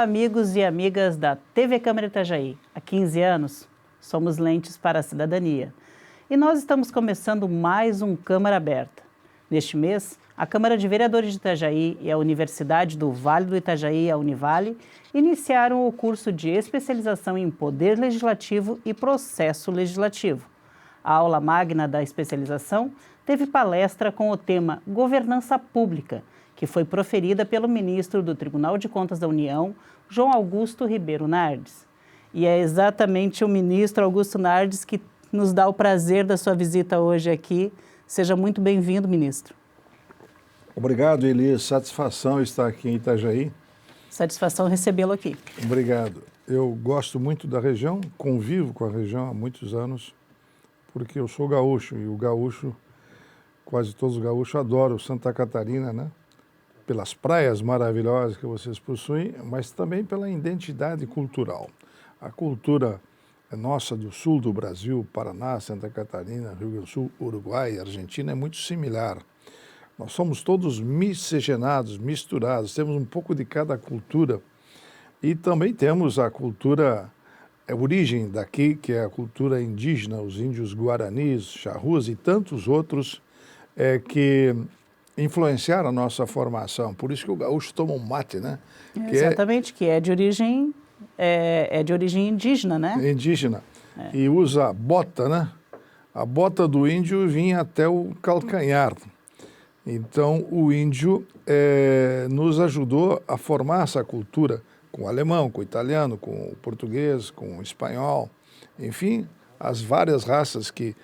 amigos e amigas da TV Câmara Itajaí. Há 15 anos, somos Lentes para a Cidadania. E nós estamos começando mais um Câmara Aberta. Neste mês, a Câmara de Vereadores de Itajaí e a Universidade do Vale do Itajaí, a Univale, iniciaram o curso de especialização em Poder Legislativo e Processo Legislativo. A aula magna da especialização teve palestra com o tema Governança Pública, que foi proferida pelo ministro do Tribunal de Contas da União, João Augusto Ribeiro Nardes. E é exatamente o ministro Augusto Nardes que nos dá o prazer da sua visita hoje aqui. Seja muito bem-vindo, ministro. Obrigado, Eli. Satisfação estar aqui em Itajaí. Satisfação recebê-lo aqui. Obrigado. Eu gosto muito da região, convivo com a região há muitos anos, porque eu sou gaúcho e o gaúcho, quase todos os gaúchos adoram Santa Catarina, né? Pelas praias maravilhosas que vocês possuem, mas também pela identidade cultural. A cultura nossa do sul do Brasil, Paraná, Santa Catarina, Rio Grande do Sul, Uruguai, Argentina, é muito similar. Nós somos todos miscigenados, misturados, temos um pouco de cada cultura. E também temos a cultura, a origem daqui, que é a cultura indígena, os índios guaranis, charrus e tantos outros que influenciaram a nossa formação. Por isso que o gaúcho toma um mate, né? Exatamente, que é de origem, de origem indígena, né? Indígena. E usa bota, né? A bota do índio vinha até o calcanhar. Então, o índio nos ajudou a formar essa cultura com o alemão, com o italiano, com o português, com o espanhol, enfim, as várias raças que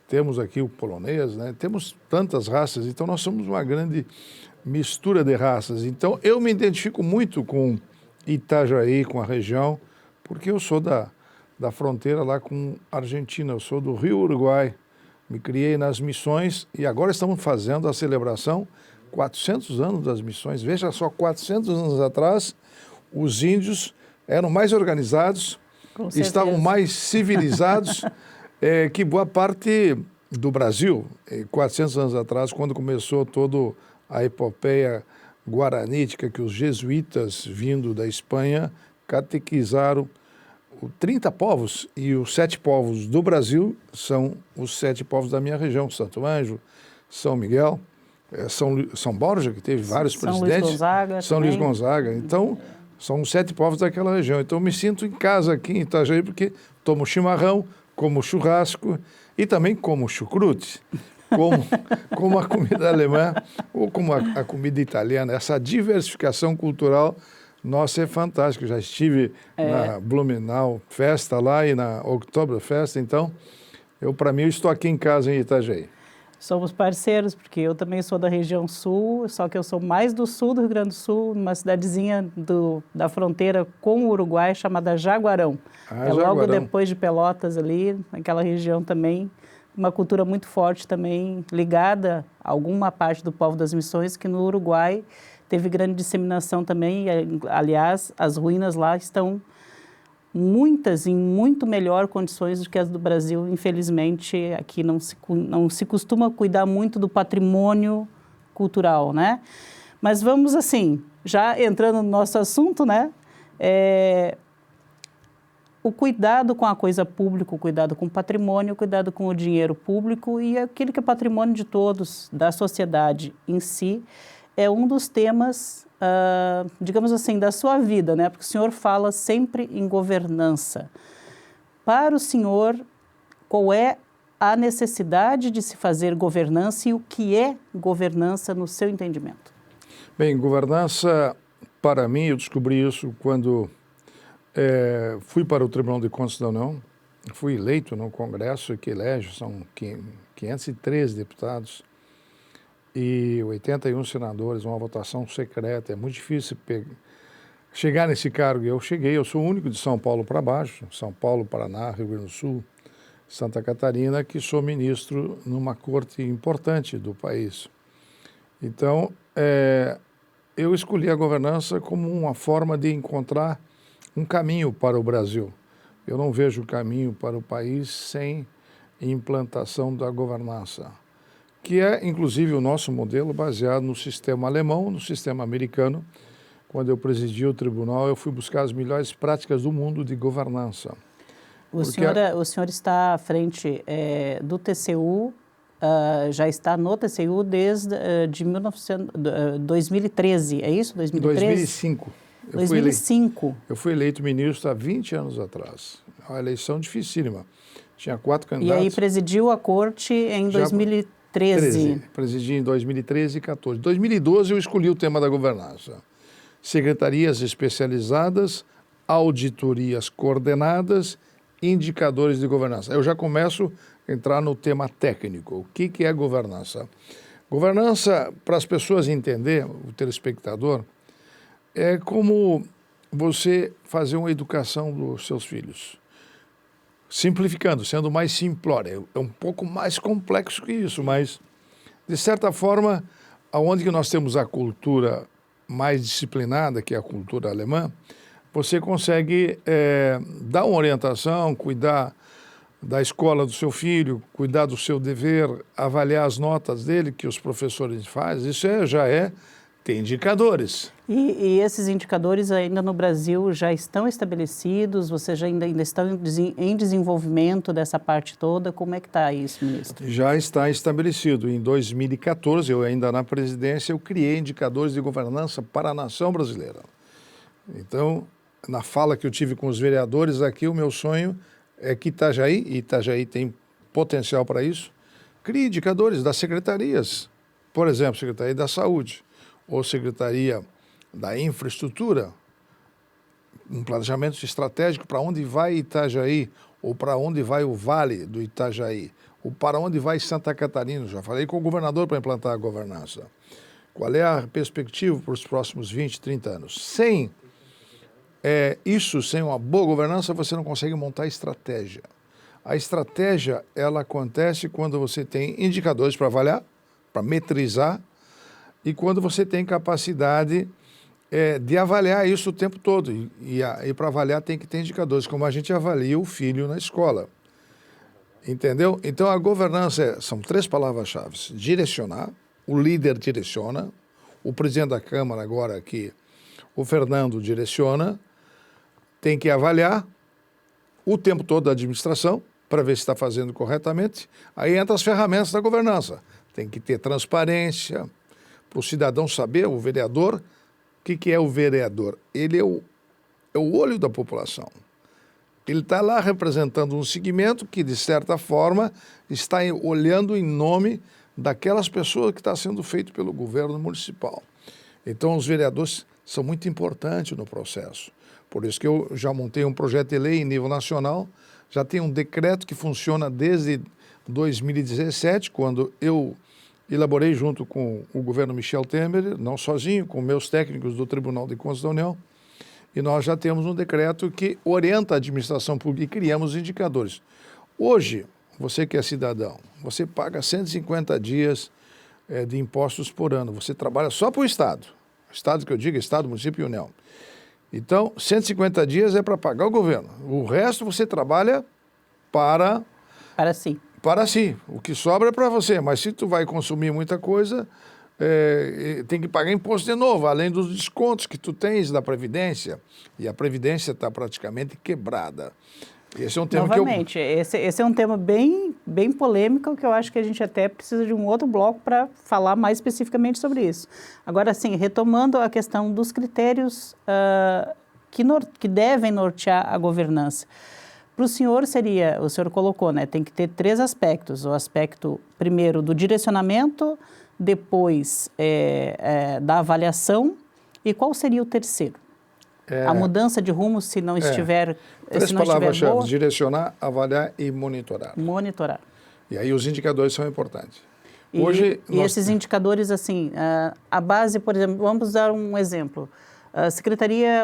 temos aqui, o polonês, né? Temos tantas raças, então nós somos uma grande mistura de raças. Então, eu me identifico muito com Itajaí, com a região, porque eu sou da fronteira lá com a Argentina, eu sou do Rio Uruguai, me criei nas missões e agora estamos fazendo a celebração 400 anos das missões. Veja só, 400 anos atrás, os índios eram mais organizados, estavam mais civilizados que boa parte do Brasil. 400 anos atrás, quando começou toda a epopeia guaranítica, que os jesuítas, vindo da Espanha, catequizaram 30 povos, e os 7 povos do Brasil são os 7 povos da minha região, Santo Anjo, São Miguel, São Borja, que teve vários presidentes, São Luís Gonzaga. Então, são os 7 povos daquela região. Então, eu me sinto em casa aqui em Itajaí, porque tomo chimarrão, como churrasco e também como chucrute, como a comida alemã ou como a comida italiana. Essa diversificação cultural nossa é fantástica. Já estive na Blumenau Festa lá e na Oktoberfest, então, para mim, eu estou aqui em casa em Itajaí. Somos parceiros, porque eu também sou da região sul, só que eu sou mais do sul do Rio Grande do Sul, numa cidadezinha da fronteira com o Uruguai, chamada Jaguarão. Jaguarão. Logo depois de Pelotas ali, naquela região também, uma cultura muito forte também, ligada a alguma parte do povo das missões, que no Uruguai teve grande disseminação também, e, aliás, as ruínas lá estão muitas em muito melhor condições do que as do Brasil. Infelizmente, aqui não se costuma cuidar muito do patrimônio cultural, né? Mas vamos assim, já entrando no nosso assunto, né? O cuidado com a coisa pública, o cuidado com o patrimônio, o cuidado com o dinheiro público e aquele que é patrimônio de todos, da sociedade em si, é um dos temas, digamos assim, da sua vida, né? Porque o senhor fala sempre em governança. Para o senhor, qual é a necessidade de se fazer governança e o que é governança no seu entendimento? Bem, governança, para mim, eu descobri isso quando fui para o Tribunal de Contas da União, fui eleito no Congresso, que elege, são 513 deputados, e 81 senadores, uma votação secreta. É muito difícil chegar nesse cargo. Eu cheguei, eu sou o único de São Paulo para baixo, São Paulo, Paraná, Rio Grande do Sul, Santa Catarina, que sou ministro numa corte importante do país. Então, eu escolhi a governança como uma forma de encontrar um caminho para o Brasil. Eu não vejo caminho para o país sem implantação da governança, que é, inclusive, o nosso modelo baseado no sistema alemão, no sistema americano, quando eu presidi o tribunal, eu fui buscar as melhores práticas do mundo de governança. O senhor está à frente do TCU, já está no TCU desde 2013, é isso? 2013? 2005. 2005. Eu fui eleito ministro há 20 anos atrás. Uma eleição dificílima. Tinha 4 candidatos. E aí presidiu a corte em 2013. Presidi em 2013 e 2014. Em 2012 eu escolhi o tema da governança. Secretarias especializadas, auditorias coordenadas, indicadores de governança. Eu já começo a entrar no tema técnico. O que é governança? Governança, para as pessoas entenderem, o telespectador, é como você fazer uma educação dos seus filhos. Simplificando, sendo mais simplório. É um pouco mais complexo que isso, mas, de certa forma, aonde que nós temos a cultura mais disciplinada, que é a cultura alemã, você consegue dar uma orientação, cuidar da escola do seu filho, cuidar do seu dever, avaliar as notas dele, que os professores fazem. Isso já tem indicadores. E esses indicadores ainda no Brasil já estão estabelecidos? Vocês ainda estão em desenvolvimento dessa parte toda? Como é que está isso, ministro? Já está estabelecido. Em 2014, eu ainda na presidência, eu criei indicadores de governança para a nação brasileira. Então, na fala que eu tive com os vereadores aqui, o meu sonho é que Itajaí tem potencial para isso, crie indicadores das secretarias. Por exemplo, Secretaria da Saúde ou Secretaria da Infraestrutura, um planejamento estratégico para onde vai Itajaí, ou para onde vai o Vale do Itajaí, ou para onde vai Santa Catarina. Já falei com o governador para implantar a governança. Qual é a perspectiva para os próximos 20, 30 anos? Sem uma boa governança, você não consegue montar estratégia. A estratégia, ela acontece quando você tem indicadores para avaliar, para metrizar, e quando você tem capacidade de avaliar isso o tempo todo. E para avaliar tem que ter indicadores, como a gente avalia o filho na escola. Entendeu? Então, a governança são 3 palavras-chave. Direcionar, o líder direciona, o presidente da Câmara agora aqui, o Fernando, direciona, tem que avaliar o tempo todo da administração para ver se está fazendo corretamente. Aí entra as ferramentas da governança. Tem que ter transparência, para o cidadão saber, o vereador, o que é o vereador? Ele é o olho da população. Ele está lá representando um segmento que, de certa forma, está olhando em nome daquelas pessoas que está sendo feito pelo governo municipal. Então, os vereadores são muito importantes no processo. Por isso que eu já montei um projeto de lei em nível nacional, já tem um decreto que funciona desde 2017, quando eu elaborei junto com o governo Michel Temer, não sozinho, com meus técnicos do Tribunal de Contas da União, e nós já temos um decreto que orienta a administração pública e criamos indicadores. Hoje, você que é cidadão, você paga 150 dias de impostos por ano, você trabalha só para o Estado. Estado que eu digo, Estado, município e União. Então, 150 dias é para pagar o governo. O resto você trabalha para si. Para si. O que sobra é para você. Mas se tu vai consumir muita coisa, tem que pagar imposto de novo, além dos descontos que tu tens da Previdência. E a Previdência está praticamente quebrada. Esse é um tema Novamente, esse é um tema bem polêmico, que eu acho que a gente até precisa de um outro bloco para falar mais especificamente sobre isso. Agora, sim, retomando a questão dos critérios que devem nortear a governança. Para o senhor o senhor colocou, né, tem que ter 3 aspectos. O aspecto, primeiro, do direcionamento, depois da avaliação, e qual seria o terceiro? A mudança de rumo, se não estiver 3 palavras-chave: direcionar, avaliar e monitorar. Monitorar. E aí os indicadores são importantes. E esses indicadores, assim, a base, por exemplo, vamos dar um exemplo.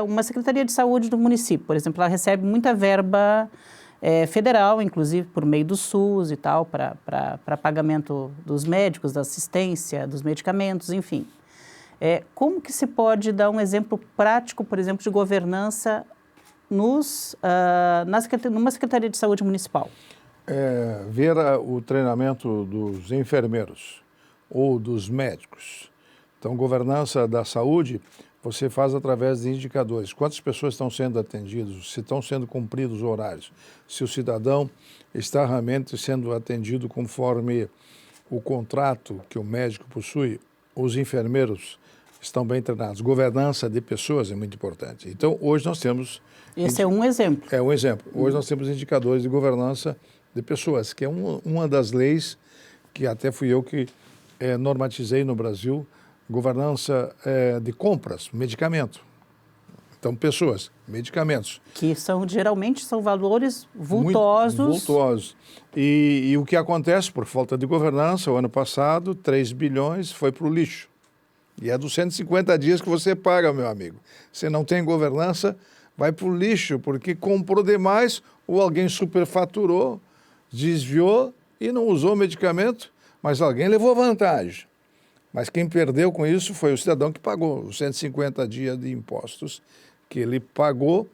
Uma secretaria de saúde do município, por exemplo, ela recebe muita verba federal, inclusive por meio do SUS e tal, para pagamento dos médicos, da assistência, dos medicamentos, enfim. Como que se pode dar um exemplo prático, por exemplo, de governança numa Secretaria de Saúde Municipal? Ver o treinamento dos enfermeiros ou dos médicos. Então, governança da saúde você faz através de indicadores. Quantas pessoas estão sendo atendidas, se estão sendo cumpridos os horários, se o cidadão está realmente sendo atendido conforme o contrato que o médico possui, os enfermeiros estão bem treinados. Governança de pessoas é muito importante. Então, hoje nós temos... Esse é um exemplo. É um exemplo. Hoje nós temos indicadores de governança de pessoas, que é uma das leis que até fui eu que normatizei no Brasil, governança de compras, medicamento. Então, pessoas, medicamentos. Que geralmente são valores vultosos. Muito vultosos. E o que acontece, por falta de governança, o ano passado, 3 bilhões foi para o lixo. E é dos 150 dias que você paga, meu amigo. Se não tem governança, vai para o lixo, porque comprou demais ou alguém superfaturou, desviou e não usou o medicamento, mas alguém levou vantagem. Mas quem perdeu com isso foi o cidadão que pagou os 150 dias de impostos que ele pagou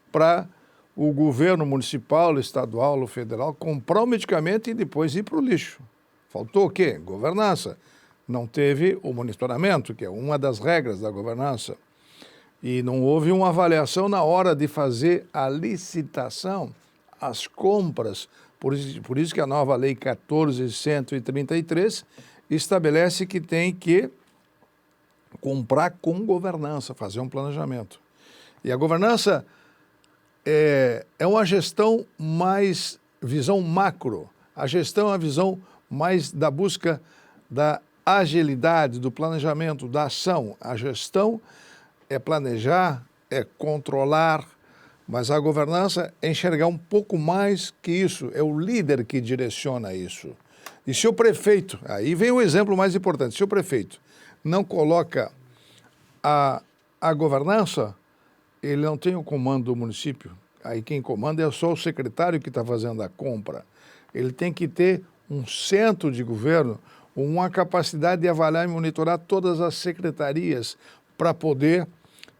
para o governo municipal, estadual ou federal comprar o medicamento e depois ir para o lixo. Faltou o quê? Governança. Não teve o monitoramento, que é uma das regras da governança. E não houve uma avaliação na hora de fazer a licitação, as compras. Por isso que a nova Lei 14.133 estabelece que tem que comprar com governança, fazer um planejamento. E a governança é uma gestão mais visão macro. A gestão é a visão mais da busca da agilidade, do planejamento, da ação. A gestão é planejar, é controlar, mas a governança é enxergar um pouco mais que isso. É o líder que direciona isso. E se o prefeito, aí vem o exemplo mais importante, se o prefeito não coloca a governança, ele não tem o comando do município. Aí quem comanda é só o secretário que está fazendo a compra. Ele tem que ter um centro de governo, uma capacidade de avaliar e monitorar todas as secretarias para poder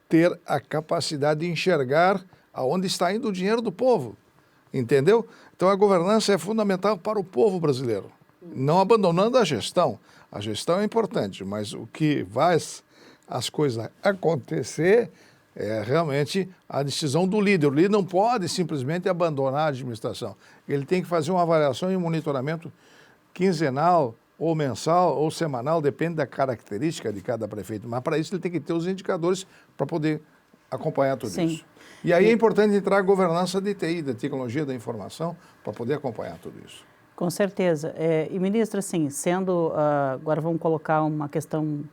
ter a capacidade de enxergar aonde está indo o dinheiro do povo. Entendeu? Então a governança é fundamental para o povo brasileiro. Não abandonando a gestão. A gestão é importante, mas o que faz as coisas acontecer é realmente a decisão do líder. O líder não pode simplesmente abandonar a administração. Ele tem que fazer uma avaliação e um monitoramento quinzenal, ou mensal, ou semanal, depende da característica de cada prefeito. Mas para isso ele tem que ter os indicadores para poder acompanhar tudo isso. E aí é importante entrar a governança de TI, da tecnologia da informação, para poder acompanhar tudo isso. Com certeza. E, ministro, assim, agora vamos colocar uma questão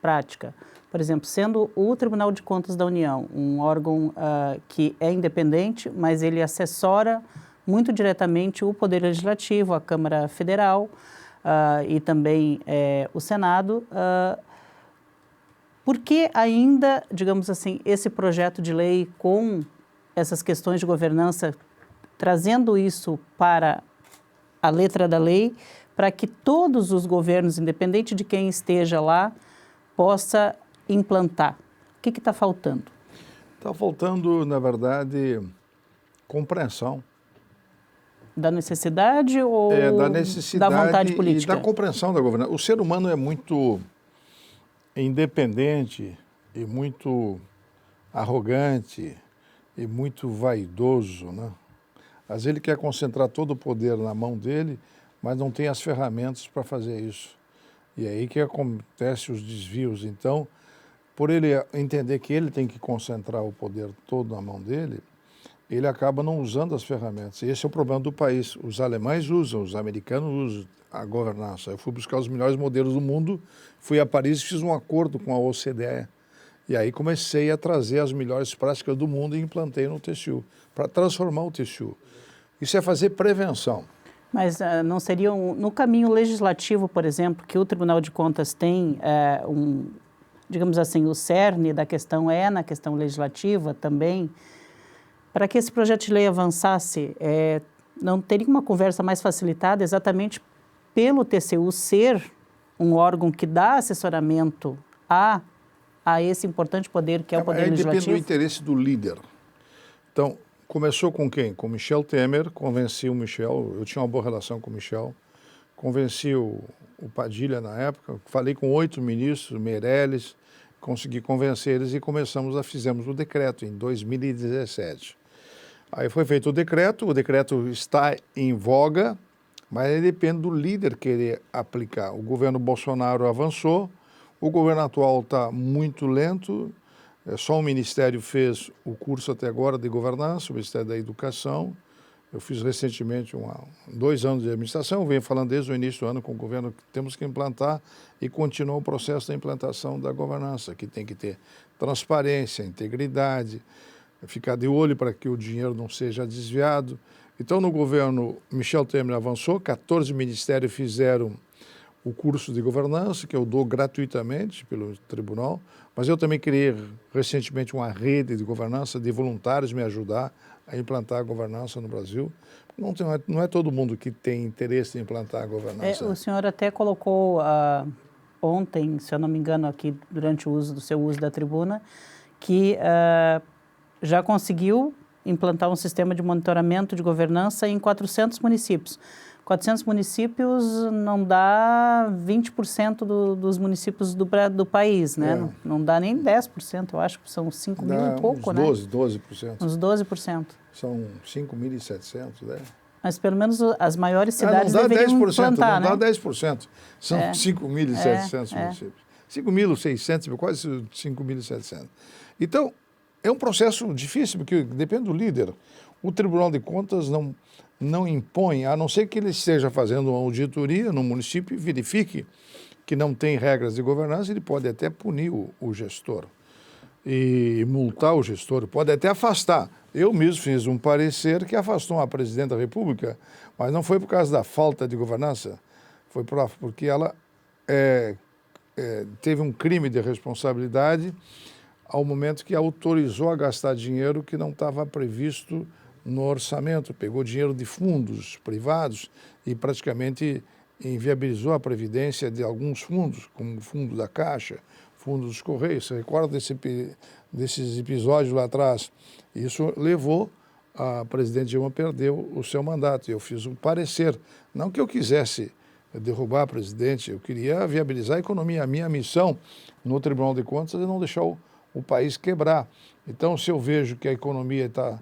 prática. Por exemplo, sendo o Tribunal de Contas da União um órgão que é independente, mas ele assessora muito diretamente o Poder Legislativo, a Câmara Federal e também o Senado, por que ainda, digamos assim, esse projeto de lei com essas questões de governança, trazendo isso para a letra da lei, para que todos os governos, independente de quem esteja lá, possa implantar? O que está faltando? Está faltando, na verdade, compreensão. Da necessidade ou da necessidade da vontade política? E da compreensão da governança. O ser humano é muito independente e muito arrogante e muito vaidoso, né? Às vezes ele quer concentrar todo o poder na mão dele, mas não tem as ferramentas para fazer isso. E é aí que acontecem os desvios. Então, por ele entender que ele tem que concentrar o poder todo na mão dele, ele acaba não usando as ferramentas. E esse é o problema do país. Os alemães usam, os americanos usam a governança. Eu fui buscar os melhores modelos do mundo, fui a Paris e fiz um acordo com a OCDE. E aí comecei a trazer as melhores práticas do mundo e implantei no TCU, para transformar o TCU. Isso é fazer prevenção. Mas não seria no caminho legislativo, por exemplo, que o Tribunal de Contas tem digamos assim, o cerne da questão na questão legislativa também, para que esse projeto de lei avançasse, não teria uma conversa mais facilitada exatamente pelo TCU ser um órgão que dá assessoramento a esse importante poder que é o Poder Legislativo? Depende do interesse do líder. Então, começou com quem? Com Michel Temer, convenci o Michel, eu tinha uma boa relação com o Michel, convenci o Padilha na época, falei com 8 ministros, Meirelles, consegui convencer eles e fizemos o decreto em 2017. Aí foi feito o decreto está em voga, mas aí depende do líder querer aplicar. O governo Bolsonaro avançou, o governo atual está muito lento, só o Ministério fez o curso até agora de governança, o Ministério da Educação. Eu fiz recentemente 2 anos de administração, venho falando desde o início do ano com o governo que temos que implantar e continua o processo da implantação da governança, que tem que ter transparência, integridade, ficar de olho para que o dinheiro não seja desviado. Então, no governo Michel Temer avançou, 14 ministérios fizeram o curso de governança, que eu dou gratuitamente pelo tribunal, mas eu também criei recentemente uma rede de governança de voluntários me ajudar a implantar a governança no Brasil. Não é todo mundo que tem interesse em implantar a governança. O senhor até colocou ontem, se eu não me engano, aqui durante o seu uso da tribuna, que já conseguiu implantar um sistema de monitoramento de governança em 400 municípios. 400 municípios não dá 20% dos municípios do país, né? Não dá nem 10%, eu acho que são 5 mil e pouco, uns né? 12%. Uns 12%. São 5.700, né? Mas pelo menos as maiores cidades não dá deveriam 10%, implantar, não né? dá 10%. São 5.700 municípios. 5.600, quase 5.700. Então, é um processo difícil, porque depende do líder. O Tribunal de Contas não impõe, a não ser que ele esteja fazendo uma auditoria no município e verifique que não tem regras de governança, ele pode até punir o gestor e multar o gestor, pode até afastar. Eu mesmo fiz um parecer que afastou a presidente da República, mas não foi por causa da falta de governança, foi porque ela teve um crime de responsabilidade ao momento que autorizou a gastar dinheiro que não estava previsto no orçamento, pegou dinheiro de fundos privados e praticamente inviabilizou a previdência de alguns fundos, como o fundo da Caixa, fundo dos Correios. Você recorda desses episódios lá atrás? Isso levou a presidente Dilma a perder o seu mandato. Eu fiz um parecer, não que eu quisesse derrubar a presidente, eu queria viabilizar a economia. A minha missão no Tribunal de Contas é não deixar o país quebrar. Então, se eu vejo que a economia está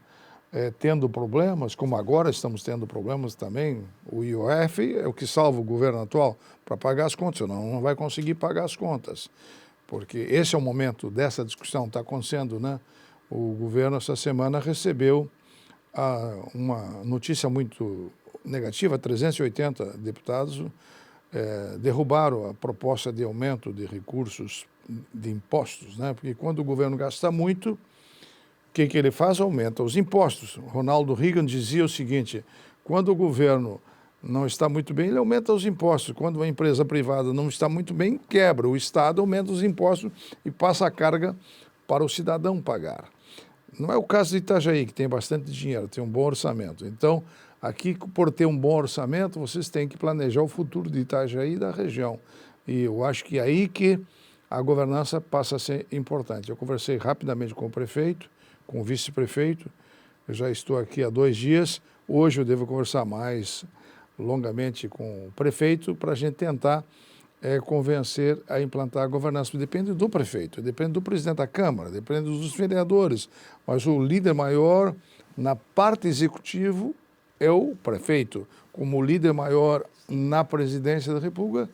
tendo problemas, como agora estamos tendo problemas também, o IOF é o que salva o governo atual para pagar as contas, senão não vai conseguir pagar as contas, porque esse é o momento dessa discussão, está acontecendo, né? O governo essa semana recebeu uma notícia muito negativa, 380 deputados derrubaram a proposta de aumento de recursos de impostos, né? Porque quando o governo gasta muito, o que ele faz? Aumenta os impostos. Ronaldo Reagan dizia o seguinte: quando o governo não está muito bem, ele aumenta os impostos. Quando uma empresa privada não está muito bem, quebra. O Estado aumenta os impostos e passa a carga para o cidadão pagar. Não é o caso de Itajaí, que tem bastante dinheiro, tem um bom orçamento. Então, aqui, por ter um bom orçamento, vocês têm que planejar o futuro de Itajaí e da região. E eu acho que é aí que a governança passa a ser importante. Eu conversei rapidamente com o prefeito, com o vice-prefeito, eu já estou aqui há 2 dias, hoje eu devo conversar mais longamente com o prefeito para a gente tentar convencer a implantar a governança. Depende do prefeito, depende do presidente da Câmara, depende dos vereadores, mas o líder maior na parte executiva é o prefeito, como o líder maior na presidência da República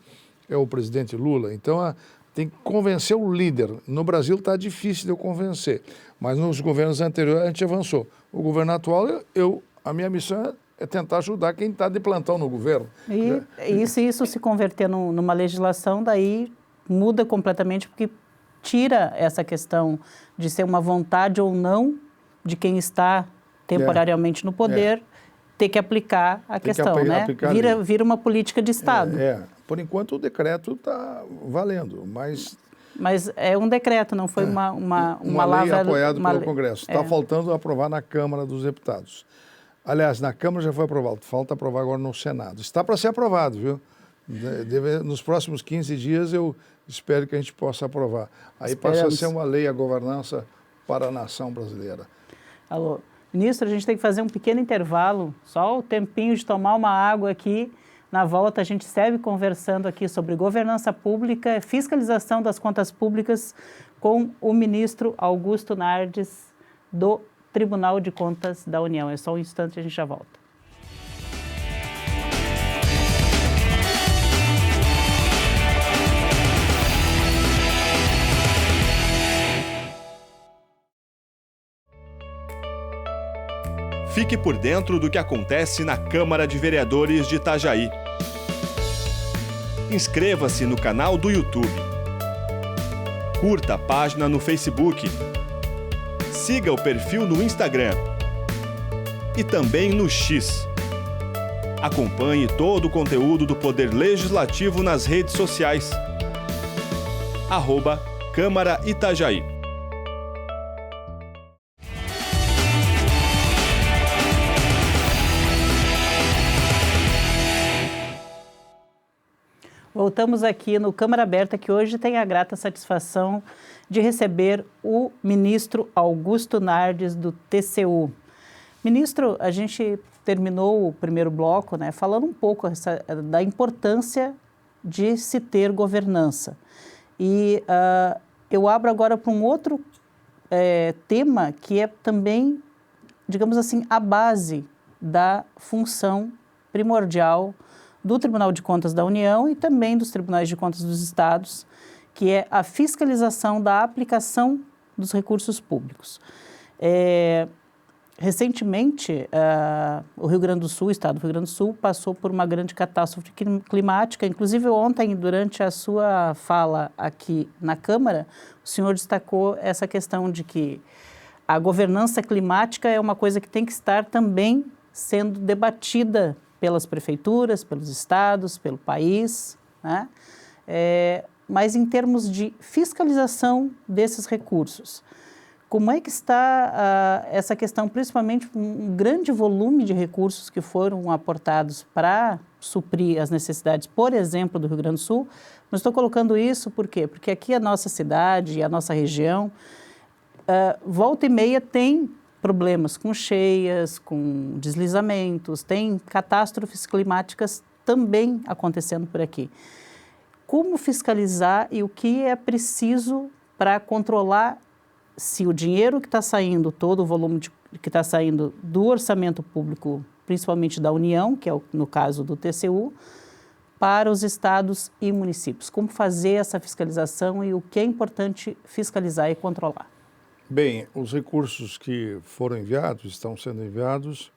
é o presidente Lula. Então, tem que convencer o líder. No Brasil está difícil de eu convencer, mas nos governos anteriores a gente avançou. O governo atual, a minha missão é tentar ajudar quem está de plantão no governo. E se isso se converter numa legislação, daí muda completamente, porque tira essa questão de ser uma vontade ou não de quem está temporariamente no poder, ter que aplicar a questão, né? Vira uma política de Estado. Por enquanto o decreto está valendo, mas... Mas é um decreto, não foi uma lei apoiada pelo Congresso. Está faltando aprovar na Câmara dos Deputados. Aliás, na Câmara já foi aprovado, falta aprovar agora no Senado. Está para ser aprovado, viu? Nos próximos 15 dias eu espero que a gente possa aprovar. Aí passa a ser uma lei a governança para a nação brasileira. Alô, ministro, a gente tem que fazer um pequeno intervalo, só o tempinho de tomar uma água aqui. Na volta, a gente segue conversando aqui sobre governança pública, fiscalização das contas públicas com o ministro Augusto Nardes, do Tribunal de Contas da União. É só um instante, a gente já volta. Fique por dentro do que acontece na Câmara de Vereadores de Itajaí. Inscreva-se no canal do YouTube. Curta a página no Facebook. Siga o perfil no Instagram. E também no X. Acompanhe todo o conteúdo do Poder Legislativo nas redes sociais. @Câmara Itajaí. Voltamos aqui no Câmara Aberta, que hoje tem a grata satisfação de receber o ministro Augusto Nardes, do TCU. Ministro, a gente terminou o primeiro bloco, né, falando um pouco da importância de se ter governança. E eu abro agora para um outro tema que é também, digamos assim, a base da função primordial do Tribunal de Contas da União e também dos Tribunais de Contas dos Estados, que é a fiscalização da aplicação dos recursos públicos. Recentemente, o Rio Grande do Sul, o estado do Rio Grande do Sul, passou por uma grande catástrofe climática. Inclusive, ontem, durante a sua fala aqui na Câmara, o senhor destacou essa questão de que a governança climática é uma coisa que tem que estar também sendo debatida pelas prefeituras, pelos estados, pelo país, né? Mas em termos de fiscalização desses recursos, como é que está essa questão, principalmente um grande volume de recursos que foram aportados para suprir as necessidades, por exemplo, do Rio Grande do Sul? Mas estou colocando isso por quê? Porque aqui a nossa cidade, a nossa região, volta e meia tem problemas com cheias, com deslizamentos, tem catástrofes climáticas também acontecendo por aqui. Como fiscalizar e o que é preciso para controlar se o dinheiro que está saindo, todo o volume que está saindo do orçamento público, principalmente da União, que é no caso do TCU, para os estados e municípios? Como fazer essa fiscalização e o que é importante fiscalizar e controlar? Bem, os recursos que foram enviados, estão sendo enviados,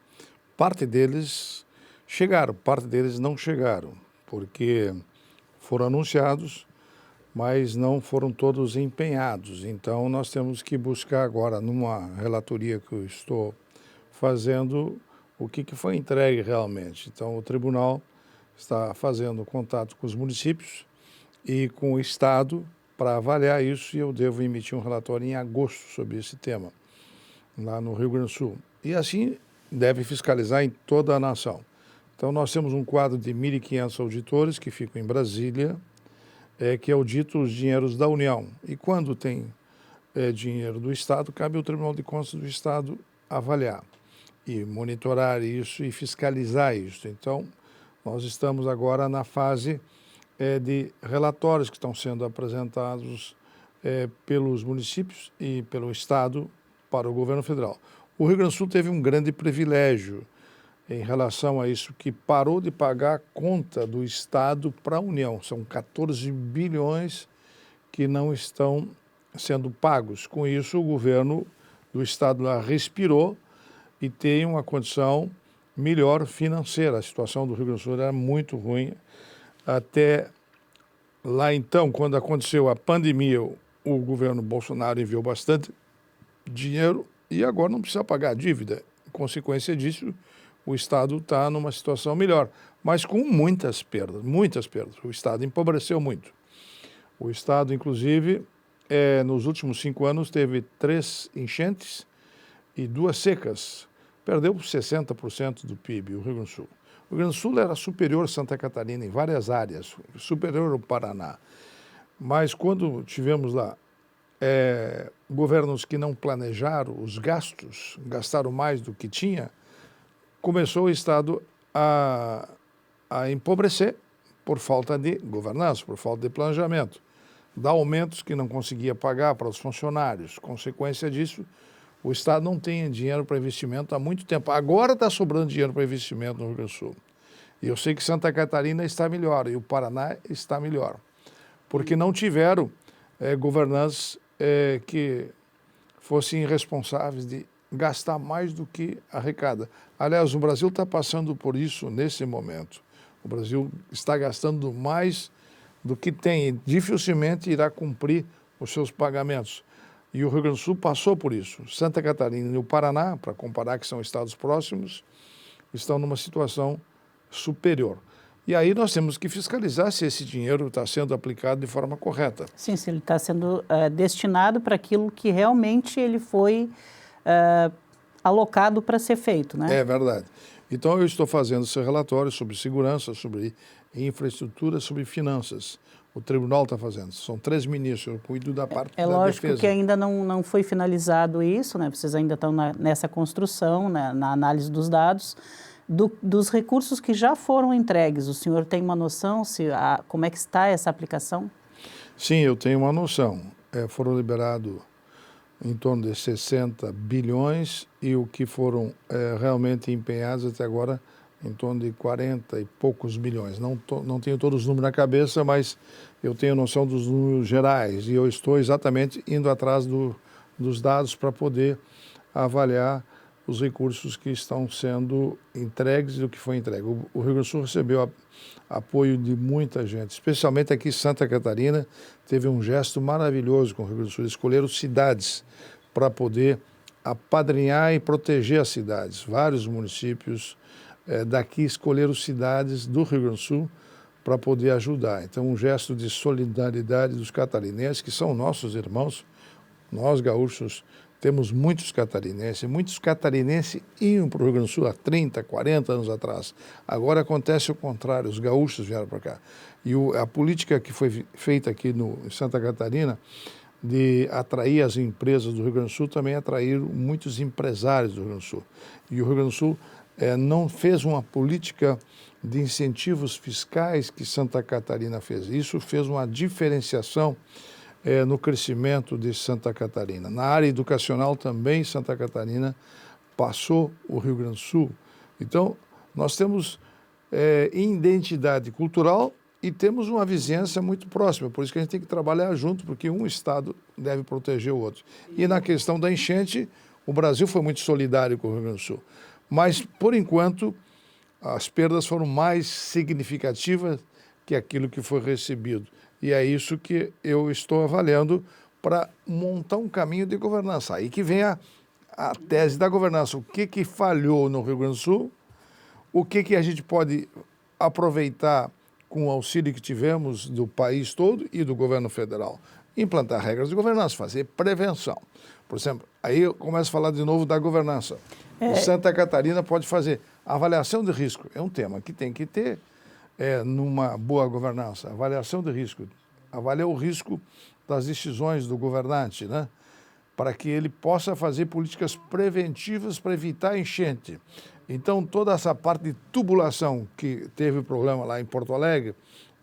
parte deles chegaram, parte deles não chegaram, porque foram anunciados, mas não foram todos empenhados. Então, nós temos que buscar agora, numa relatoria que eu estou fazendo, o que foi entregue realmente. Então, o tribunal está fazendo contato com os municípios e com o Estado para avaliar isso, e eu devo emitir um relatório em agosto sobre esse tema, lá no Rio Grande do Sul. E assim deve fiscalizar em toda a nação. Então nós temos um quadro de 1.500 auditores que ficam em Brasília, que auditam os dinheiros da União. E quando tem dinheiro do Estado, cabe ao Tribunal de Contas do Estado avaliar e monitorar isso e fiscalizar isso. Então nós estamos agora na fase de relatórios que estão sendo apresentados pelos municípios e pelo Estado para o governo federal. O Rio Grande do Sul teve um grande privilégio em relação a isso, que parou de pagar a conta do Estado para a União. São 14 bilhões que não estão sendo pagos. Com isso, o governo do Estado lá respirou e tem uma condição melhor financeira. A situação do Rio Grande do Sul era muito ruim. Até lá então, quando aconteceu a pandemia, o governo Bolsonaro enviou bastante dinheiro e agora não precisa pagar a dívida. Em consequência disso, o Estado está numa situação melhor, mas com muitas perdas, muitas perdas. O Estado empobreceu muito. O Estado, inclusive, nos últimos 5 anos, teve 3 enchentes e 2 secas. Perdeu 60% do PIB, o Rio Grande do Sul. O Rio Grande do Sul era superior a Santa Catarina em várias áreas, superior ao Paraná. Mas quando tivemos lá governos que não planejaram os gastos, gastaram mais do que tinha, começou o Estado a empobrecer por falta de governança, por falta de planejamento. dar aumentos que não conseguia pagar para os funcionários. Consequência disso, o Estado não tem dinheiro para investimento há muito tempo. Agora está sobrando dinheiro para investimento no Rio Grande do Sul. E eu sei que Santa Catarina está melhor e o Paraná está melhor, porque não tiveram governantes que fossem responsáveis de gastar mais do que arrecada. Aliás, o Brasil está passando por isso nesse momento. O Brasil está gastando mais do que tem e dificilmente irá cumprir os seus pagamentos. E o Rio Grande do Sul passou por isso. Santa Catarina e o Paraná, para comparar que são estados próximos, estão numa situação superior. E aí nós temos que fiscalizar se esse dinheiro está sendo aplicado de forma correta. Sim, se ele está sendo destinado para aquilo que realmente ele foi alocado para ser feito, né? É verdade. Então eu estou fazendo esse relatório sobre segurança, sobre infraestrutura, sobre finanças. O tribunal está fazendo. São 3 ministros, eu cuido da parte da defesa. É lógico que ainda não foi finalizado isso, né? Vocês ainda estão nessa construção, né? Na análise dos dados. Dos recursos que já foram entregues, o senhor tem uma noção como é que está essa aplicação? Sim, eu tenho uma noção. Foram liberados em torno de 60 bilhões e o que foram realmente empenhados até agora em torno de 40 e poucos bilhões. Não tenho todos os números na cabeça, mas eu tenho noção dos números gerais e eu estou exatamente indo atrás dos dados para poder avaliar os recursos que estão sendo entregues e o que foi entregue. O Rio Grande do Sul recebeu apoio de muita gente, especialmente aqui em Santa Catarina, teve um gesto maravilhoso com o Rio Grande do Sul. Escolheram cidades para poder apadrinhar e proteger as cidades. Vários municípios daqui escolheram cidades do Rio Grande do Sul para poder ajudar. Então, um gesto de solidariedade dos catarinenses, que são nossos irmãos, nós gaúchos, temos muitos catarinenses iam para o Rio Grande do Sul há 30, 40 anos atrás. Agora acontece o contrário, os gaúchos vieram para cá. E a política que foi feita aqui em Santa Catarina de atrair as empresas do Rio Grande do Sul também atraiu muitos empresários do Rio Grande do Sul. E o Rio Grande do Sul não fez uma política de incentivos fiscais que Santa Catarina fez. Isso fez uma diferenciação no crescimento de Santa Catarina. Na área educacional também, Santa Catarina passou o Rio Grande do Sul. Então, nós temos identidade cultural e temos uma vizinhança muito próxima. Por isso que a gente tem que trabalhar junto, porque um estado deve proteger o outro. E na questão da enchente, o Brasil foi muito solidário com o Rio Grande do Sul. Mas, por enquanto, as perdas foram mais significativas que aquilo que foi recebido. E é isso que eu estou avaliando para montar um caminho de governança. Aí que vem a tese da governança. O que falhou no Rio Grande do Sul, o que a gente pode aproveitar com o auxílio que tivemos do país todo e do governo federal. Implantar regras de governança, fazer prevenção. Por exemplo, aí eu começo a falar de novo da governança. O Santa Catarina pode fazer avaliação de risco. É um tema que tem que ter numa boa governança, avaliação de risco, avaliar o risco das decisões do governante, né? Para que ele possa fazer políticas preventivas para evitar enchente. Então, toda essa parte de tubulação que teve problema lá em Porto Alegre,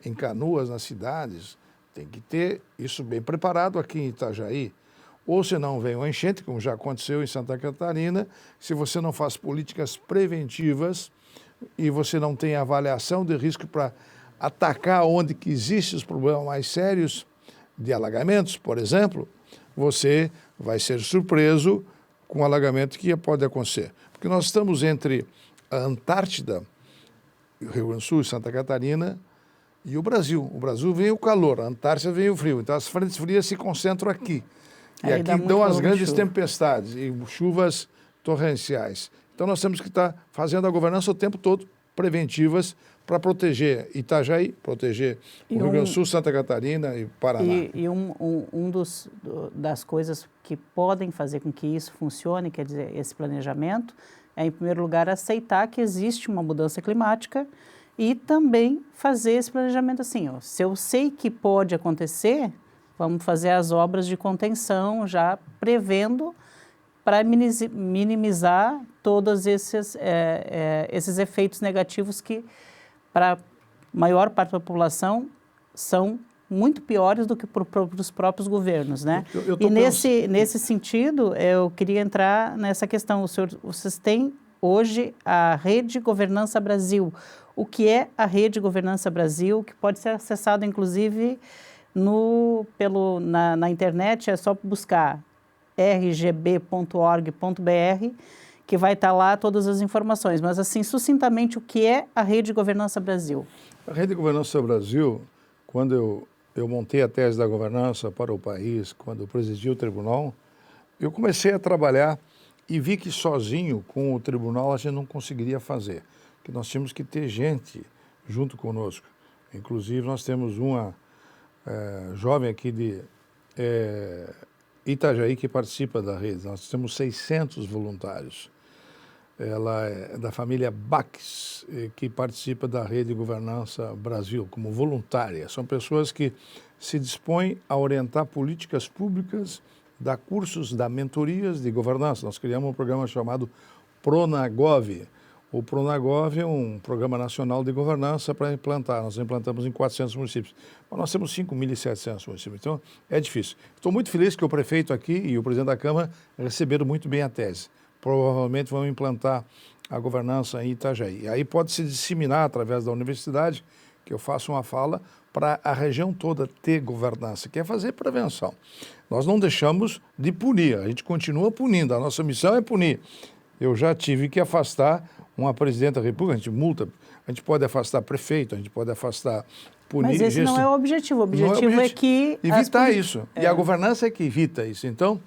em Canoas, nas cidades, tem que ter isso bem preparado aqui em Itajaí. Ou se não vem uma enchente, como já aconteceu em Santa Catarina, se você não faz políticas preventivas e você não tem avaliação de risco para atacar onde que existem os problemas mais sérios de alagamentos, por exemplo, você vai ser surpreso com o alagamento que pode acontecer. Porque nós estamos entre a Antártida, o Rio Grande do Sul e Santa Catarina, e o Brasil. O Brasil vem o calor, a Antártida vem o frio. Então as frentes frias se concentram aqui. E aí aqui dão as grandes tempestades e chuvas torrenciais. Então nós temos que estar fazendo a governança o tempo todo, preventivas, para proteger Itajaí, proteger o Rio Grande do Sul, Santa Catarina e Paraná. E das coisas que podem fazer com que isso funcione, quer dizer, esse planejamento, é, em primeiro lugar, aceitar que existe uma mudança climática e também fazer esse planejamento assim, ó, se eu sei que pode acontecer, vamos fazer as obras de contenção já prevendo para minimizar todos esses efeitos negativos que, para a maior parte da população, são muito piores do que para os próprios governos, né? E nesse sentido, eu queria entrar nessa questão. Vocês têm hoje a Rede Governança Brasil. O que é a Rede Governança Brasil, que pode ser acessado, inclusive, na internet, é só buscar rgb.org.br, que vai estar lá todas as informações. Mas, assim, sucintamente, o que é a Rede Governança Brasil? A Rede Governança Brasil, quando eu montei a tese da governança para o país, quando eu presidi o tribunal, eu comecei a trabalhar e vi que sozinho, com o tribunal, a gente não conseguiria fazer, que nós tínhamos que ter gente junto conosco. Inclusive, nós temos uma jovem aqui de Itajaí que participa da rede. Nós temos 600 voluntários. Ela é da família Bax, que participa da Rede Governança Brasil, como voluntária. São pessoas que se dispõem a orientar políticas públicas, dar cursos, dar mentorias de governança. Nós criamos um programa chamado Pronagov. O Pronagov é um programa nacional de governança para implantar. Nós implantamos em 400 municípios. Mas nós temos 5.700 municípios, então é difícil. Estou muito feliz que o prefeito aqui e o presidente da Câmara receberam muito bem a tese. Provavelmente vão implantar a governança em Itajaí. E aí pode se disseminar através da universidade, que eu faço uma fala, para a região toda ter governança, que é fazer prevenção. Nós não deixamos de punir, a gente continua punindo, a nossa missão é punir. Eu já tive que afastar uma presidente da República, a gente multa, a gente pode afastar prefeito, a gente pode afastar, punir... Mas esse não é o objetivo, o objetivo é que... Evitar isso, e a governança é que evita isso. Então,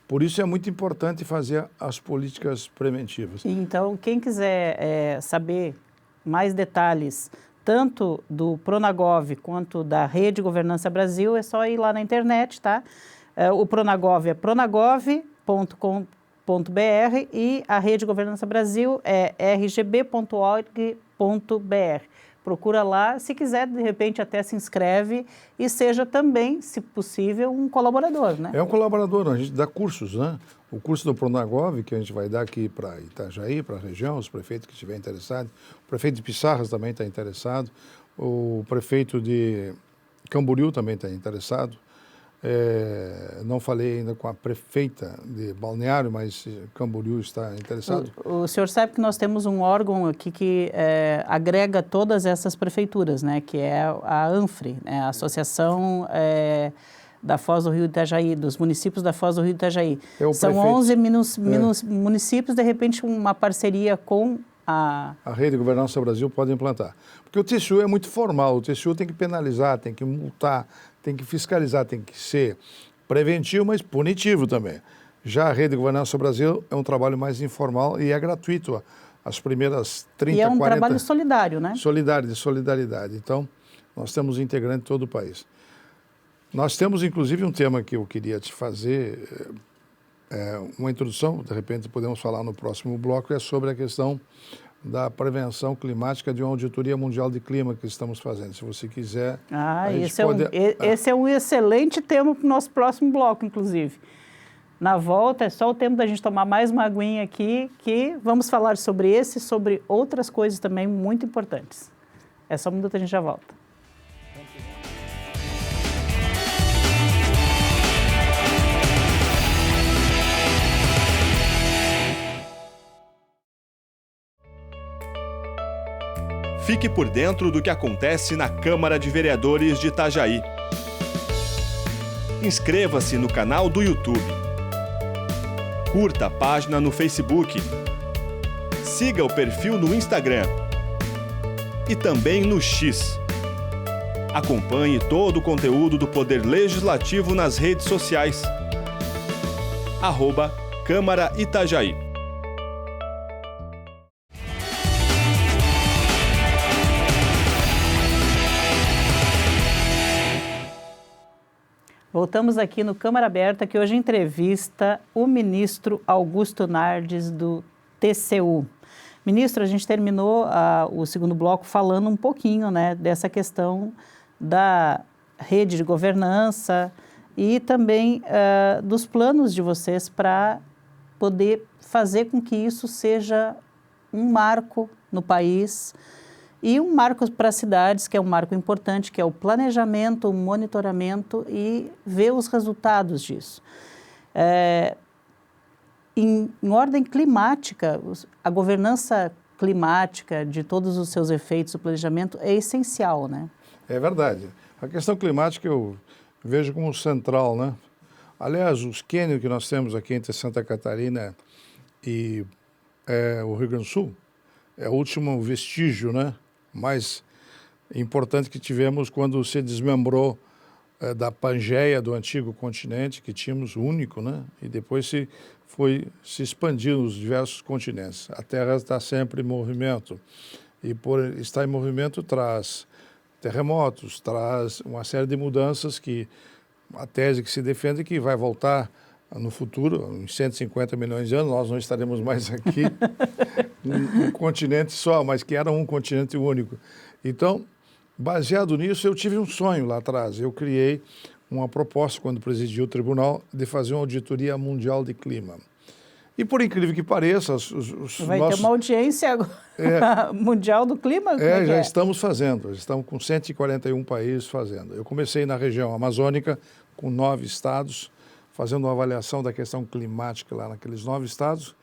por isso é muito importante fazer as políticas preventivas. Então, quem quiser saber mais detalhes, tanto do Pronagov quanto da Rede Governança Brasil, é só ir lá na internet, tá? O Pronagov é pronagov.com.br e a Rede Governança Brasil é rgb.org.br. Procura lá, se quiser, de repente até se inscreve e seja também, se possível, um colaborador, né? É um colaborador, a gente dá cursos, né? O curso do Pronagov, que a gente vai dar aqui para Itajaí, para a região, os prefeitos que estiverem interessados, o prefeito de Pissarras também está interessado, o prefeito de Camboriú também está interessado. Não falei ainda com a prefeita de Balneário, mas Camboriú está interessado. O senhor sabe que nós temos um órgão aqui que agrega todas essas prefeituras, né? Que é a ANFRE, né? A Associação da Foz do Rio Itajaí, dos municípios da Foz do Rio Itajaí. São 11 municípios, de repente uma parceria com a Rede de Governança Brasil pode implantar. Porque o TCU é muito formal, o TCU tem que penalizar, tem que multar, tem que fiscalizar, tem que ser preventivo, mas punitivo também. Já a Rede de Governança Brasil é um trabalho mais informal e é gratuito. As primeiras 30, 40... E é um trabalho solidário, né? Solidário, de solidariedade. Então, nós temos integrantes de todo o país. Nós temos, inclusive, um tema que eu queria te fazer, uma introdução, de repente podemos falar no próximo bloco, é sobre a questão da prevenção climática de uma auditoria mundial de clima que estamos fazendo. Se você quiser... Esse é um excelente tema para o nosso próximo bloco, inclusive. Na volta, é só o tempo da gente tomar mais uma aguinha aqui, que vamos falar sobre esse e sobre outras coisas também muito importantes. É só um minuto, a gente já volta. Fique por dentro do que acontece na Câmara de Vereadores de Itajaí. Inscreva-se no canal do YouTube. Curta a página no Facebook. Siga o perfil no Instagram. E também no X. Acompanhe todo o conteúdo do Poder Legislativo nas redes sociais. @Câmara Itajaí. Voltamos aqui no Câmara Aberta, que hoje entrevista o ministro Augusto Nardes, do TCU. Ministro, a gente terminou o segundo bloco falando um pouquinho, né, dessa questão da rede de governança e também dos planos de vocês para poder fazer com que isso seja um marco no país E um marco para as cidades, que é um marco importante, que é o planejamento, o monitoramento e ver os resultados disso. Em ordem climática, a governança climática de todos os seus efeitos, o planejamento é essencial, né? É verdade. A questão climática eu vejo como central, né? Aliás, os cânions que nós temos aqui entre Santa Catarina e o Rio Grande do Sul é o último vestígio, né, mais importante que tivemos quando se desmembrou da Pangeia, do antigo continente, que tínhamos único, né, e depois se expandiu nos diversos continentes. A Terra está sempre em movimento e por estar em movimento traz terremotos, traz uma série de mudanças que a tese que se defende é que vai voltar no futuro, em 150 milhões de anos, nós não estaremos mais aqui, um continente só, mas que era um continente único. Então, baseado nisso, eu tive um sonho lá atrás. Eu criei uma proposta, quando presidi o tribunal, de fazer uma auditoria mundial de clima. E, por incrível que pareça, vai ter uma audiência mundial do clima? Já estamos fazendo. Estamos com 141 países fazendo. Eu comecei na região amazônica, com 9 estados, fazendo uma avaliação da questão climática lá naqueles 9 estados,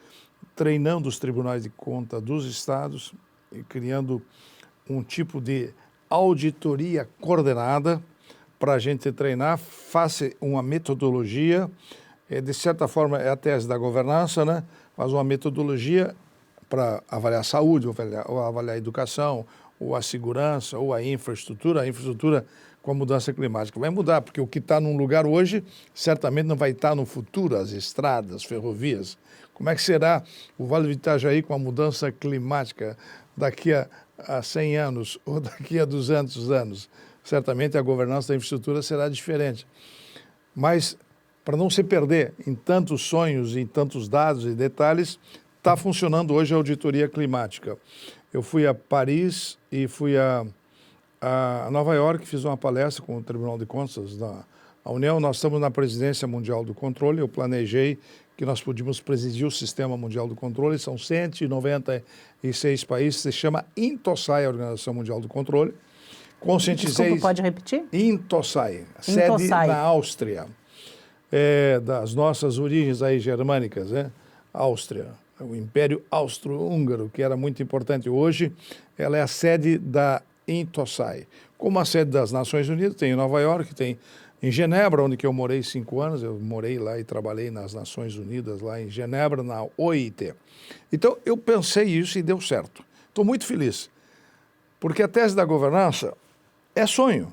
treinando os tribunais de conta dos estados e criando um tipo de auditoria coordenada para a gente treinar, faça uma metodologia. De certa forma, é a tese da governança, né? Faz uma metodologia para avaliar a saúde, ou avaliar a educação, ou a segurança, ou a infraestrutura com a mudança climática. Vai mudar, porque o que está num lugar hoje, certamente não vai estar no futuro, as estradas, ferrovias. Como é que será o Vale do Itajaí com a mudança climática daqui a 100 anos ou daqui a 200 anos? Certamente a governança da infraestrutura será diferente. Mas, para não se perder em tantos sonhos, em tantos dados e detalhes, está funcionando hoje a auditoria climática. Eu fui a Paris e fui a Nova York, fiz uma palestra com o Tribunal de Contas da União. Nós estamos na Presidência Mundial do Controle. Eu planejei que nós podíamos presidir o Sistema Mundial do Controle. São 196 países. Se chama INTOSAI, a Organização Mundial do Controle. Conscientizei... Desculpa, pode repetir? INTOSAI, sede na Áustria. Das nossas origens aí germânicas, né? Áustria, o Império Austro-Húngaro, que era muito importante. Hoje, ela é a sede da INTOSAI. Como a sede das Nações Unidas, tem em Nova York, tem em Genebra, onde eu morei 5 anos, eu morei lá e trabalhei nas Nações Unidas, lá em Genebra, na OIT. Então, eu pensei isso e deu certo. Estou muito feliz, porque a tese da governança é sonho,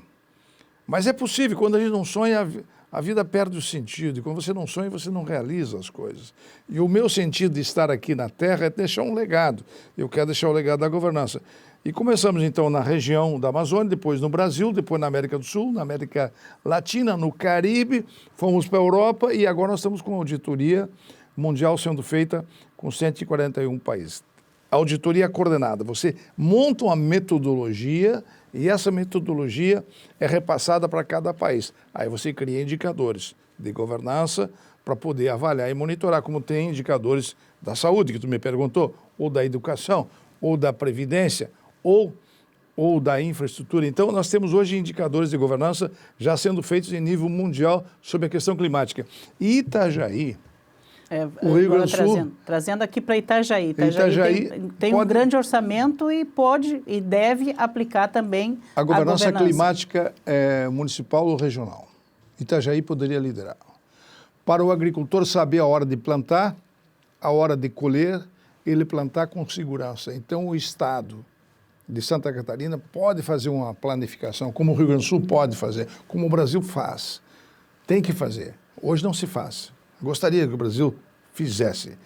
mas é possível. Quando a gente não sonha, a vida perde o sentido, e quando você não sonha, você não realiza as coisas. E o meu sentido de estar aqui na Terra é deixar um legado. Eu quero deixar o legado da governança. E começamos, então, na região da Amazônia, depois no Brasil, depois na América do Sul, na América Latina, no Caribe, fomos para a Europa e agora nós estamos com a auditoria mundial sendo feita com 141 países. Auditoria coordenada. Você monta uma metodologia e essa metodologia é repassada para cada país. Aí você cria indicadores de governança para poder avaliar e monitorar, como tem indicadores da saúde, que tu me perguntou, ou da educação, ou da previdência, ou da infraestrutura. Então, nós temos hoje indicadores de governança já sendo feitos em nível mundial sobre a questão climática. E Itajaí, o Rio Grande do Sul... Trazendo aqui para Itajaí. Itajaí tem um grande orçamento e pode e deve aplicar também a governança climática municipal ou regional. Itajaí poderia liderar. Para o agricultor saber a hora de plantar, a hora de colher, ele plantar com segurança. Então, o Estado de Santa Catarina pode fazer uma planificação, como o Rio Grande do Sul pode fazer, como o Brasil faz. Tem que fazer. Hoje não se faz. Gostaria que o Brasil fizesse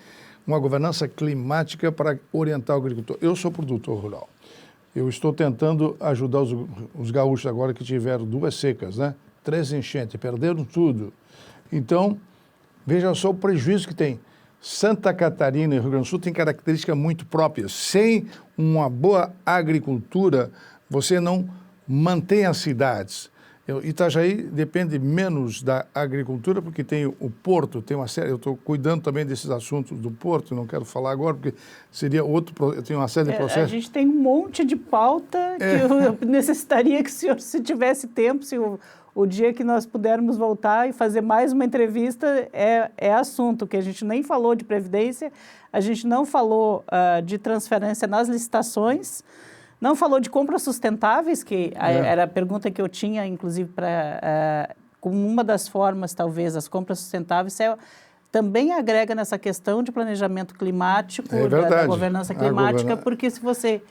uma governança climática para orientar o agricultor. Eu sou produtor rural. Eu estou tentando ajudar os gaúchos agora que tiveram 2 secas, né? 3 enchentes, perderam tudo. Então, veja só o prejuízo que tem. Santa Catarina e Rio Grande do Sul têm características muito próprias. Sem uma boa agricultura, você não mantém as cidades. Itajaí depende menos da agricultura, porque tem o porto, tem uma série, eu estou cuidando também desses assuntos do porto, não quero falar agora, porque seria outro, eu tenho uma série de processos. A gente tem um monte de pauta que eu necessitaria que o senhor, se tivesse tempo, se o dia que nós pudermos voltar e fazer mais uma entrevista, é assunto, que a gente nem falou de previdência, a gente não falou de transferência nas licitações, não falou de compras sustentáveis, que era a pergunta que eu tinha, inclusive, como uma das formas, talvez, as compras sustentáveis, também agrega nessa questão de planejamento climático, da governança climática, porque se você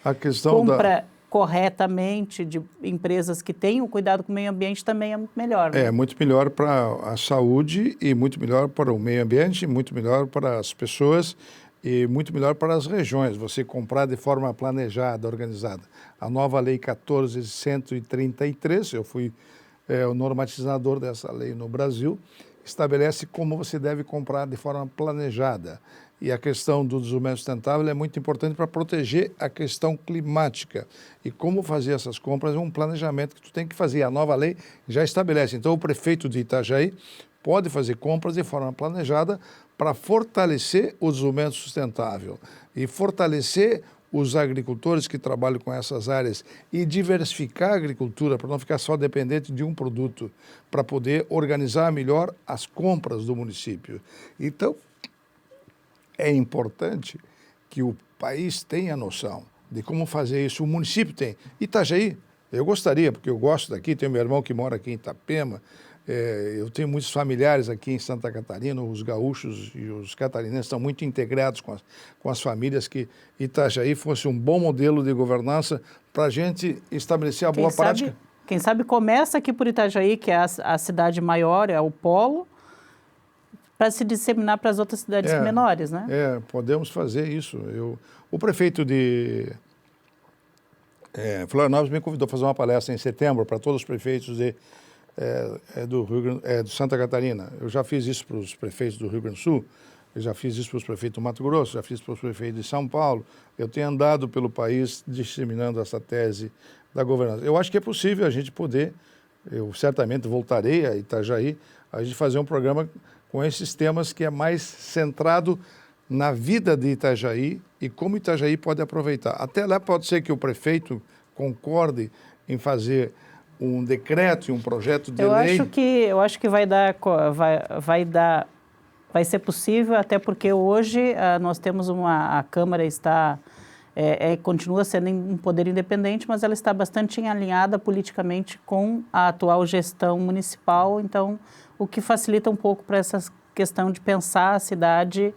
compra corretamente de empresas que tenham cuidado com o meio ambiente, também é muito melhor. Né? É muito melhor para a saúde e muito melhor para o meio ambiente, muito melhor para as pessoas e muito melhor para as regiões, você comprar de forma planejada, organizada. A nova Lei 14.133, eu fui o normatizador dessa lei no Brasil, estabelece como você deve comprar de forma planejada. E a questão do desenvolvimento sustentável é muito importante para proteger a questão climática. E como fazer essas compras é um planejamento que tu tem que fazer. A nova lei já estabelece. Então, o prefeito de Itajaí pode fazer compras de forma planejada para fortalecer o desenvolvimento sustentável e fortalecer os agricultores que trabalham com essas áreas e diversificar a agricultura para não ficar só dependente de um produto, para poder organizar melhor as compras do município. Então, é importante que o país tenha noção de como fazer isso. O município tem. Itajaí, eu gostaria, porque eu gosto daqui, tenho meu irmão que mora aqui em Itapema, eu tenho muitos familiares aqui em Santa Catarina, os gaúchos e os catarinenses estão muito integrados com as famílias, que Itajaí fosse um bom modelo de governança para a gente estabelecer a boa prática. Quem sabe começa aqui por Itajaí, que é a cidade maior, é o polo, para se disseminar para as outras cidades menores, né? Podemos fazer isso. O prefeito de Florianópolis me convidou a fazer uma palestra em setembro para todos os prefeitos de Santa Catarina. Eu já fiz isso para os prefeitos do Rio Grande do Sul, eu já fiz isso para os prefeitos do Mato Grosso, já fiz para os prefeitos de São Paulo. Eu tenho andado pelo país disseminando essa tese da governança. Eu acho que é possível a gente poder, eu certamente voltarei a Itajaí, a gente fazer um programa com esses temas que é mais centrado na vida de Itajaí e como Itajaí pode aproveitar. Até lá pode ser que o prefeito concorde em fazer um decreto e um projeto de lei. Eu acho que vai ser possível, até porque hoje nós temos a Câmara continua sendo um poder independente, mas ela está bastante alinhada politicamente com a atual gestão municipal, então o que facilita um pouco para essa questão de pensar a cidade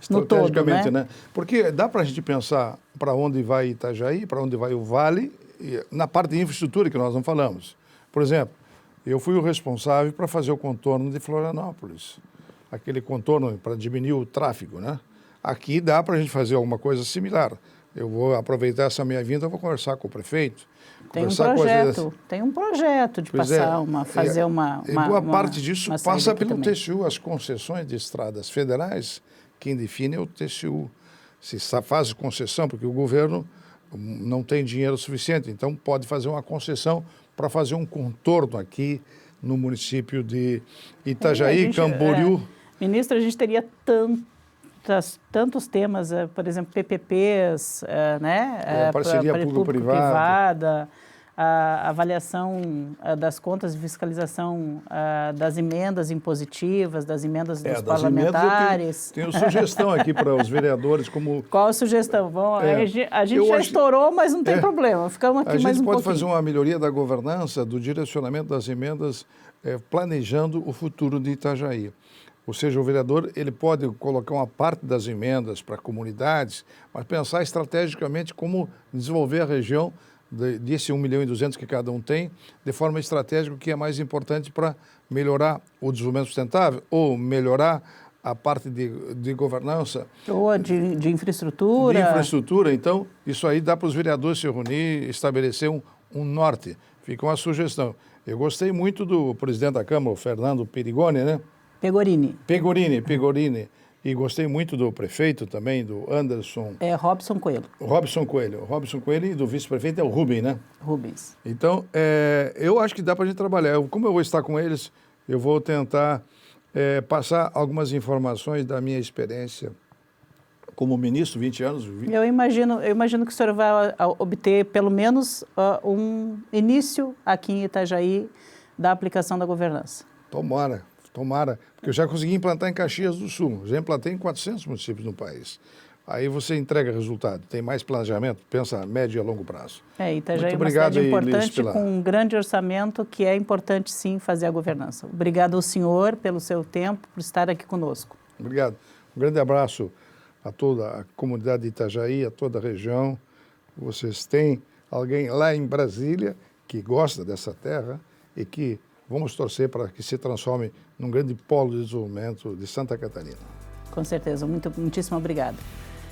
no todo, né? Porque dá para a gente pensar para onde vai Itajaí, para onde vai o Vale, na parte de infraestrutura que nós não falamos. Por exemplo, eu fui o responsável para fazer o contorno de Florianópolis, aquele contorno para diminuir o tráfego, né? Aqui dá para a gente fazer alguma coisa similar. Eu vou aproveitar essa minha vinda, eu vou conversar com o prefeito. Tem um projeto de fazer uma... E boa parte disso passa pelo TCU, as concessões de estradas federais, quem define é o TCU. Se faz concessão, porque o governo não tem dinheiro suficiente, então pode fazer uma concessão para fazer um contorno aqui no município de Itajaí, Camboriú. Ministro, a gente teria tantos temas, por exemplo, PPPs, parceria público-privada, a avaliação das contas de fiscalização das emendas impositivas, das emendas dos parlamentares. Tenho sugestão aqui para os vereadores como... Qual a sugestão? A gente já estourou, mas não tem problema. Ficamos aqui mais um pouquinho. A gente pode fazer uma melhoria da governança, do direcionamento das emendas, planejando o futuro de Itajaí. Ou seja, o vereador ele pode colocar uma parte das emendas para comunidades, mas pensar estrategicamente como desenvolver a região desse 1.200.000 que cada um tem, de forma estratégica, o que é mais importante para melhorar o desenvolvimento sustentável ou melhorar a parte de governança. Ou de infraestrutura. De infraestrutura. Então, isso aí dá para os vereadores se reunir, estabelecer um norte. Fica uma sugestão. Eu gostei muito do presidente da Câmara, o Fernando Pegorini, né? Pegorini. E gostei muito do prefeito também, do Anderson. Robson Coelho. Robson Coelho e do vice-prefeito é o Rubem, né? Rubens. Então, eu acho que dá para a gente trabalhar. Como eu vou estar com eles, eu vou tentar passar algumas informações da minha experiência como ministro, 20 anos. Eu imagino que o senhor vai obter pelo menos um início aqui em Itajaí da aplicação da governança. Tomara, porque eu já consegui implantar em Caxias do Sul, já implantei em 400 municípios no país. Aí você entrega resultado, tem mais planejamento, pensa a médio e a longo prazo. Itajaí é uma cidade importante, com um grande orçamento, que é importante sim fazer a governança. Obrigado ao senhor pelo seu tempo, por estar aqui conosco. Obrigado. Um grande abraço a toda a comunidade de Itajaí, a toda a região. Vocês têm alguém lá em Brasília que gosta dessa terra e que vamos torcer para que se transforme num grande polo de desenvolvimento de Santa Catarina. Com certeza, muitíssimo obrigado.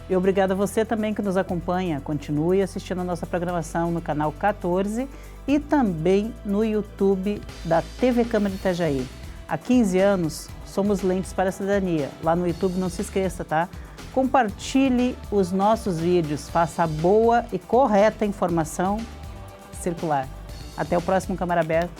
E obrigado a você também que nos acompanha. Continue assistindo a nossa programação no canal 14 e também no YouTube da TV Câmara de Itajaí. Há 15 anos, somos Lentes para a Cidadania. Lá no YouTube, não se esqueça, tá? Compartilhe os nossos vídeos, faça a boa e correta informação circular. Até o próximo Câmara Aberta.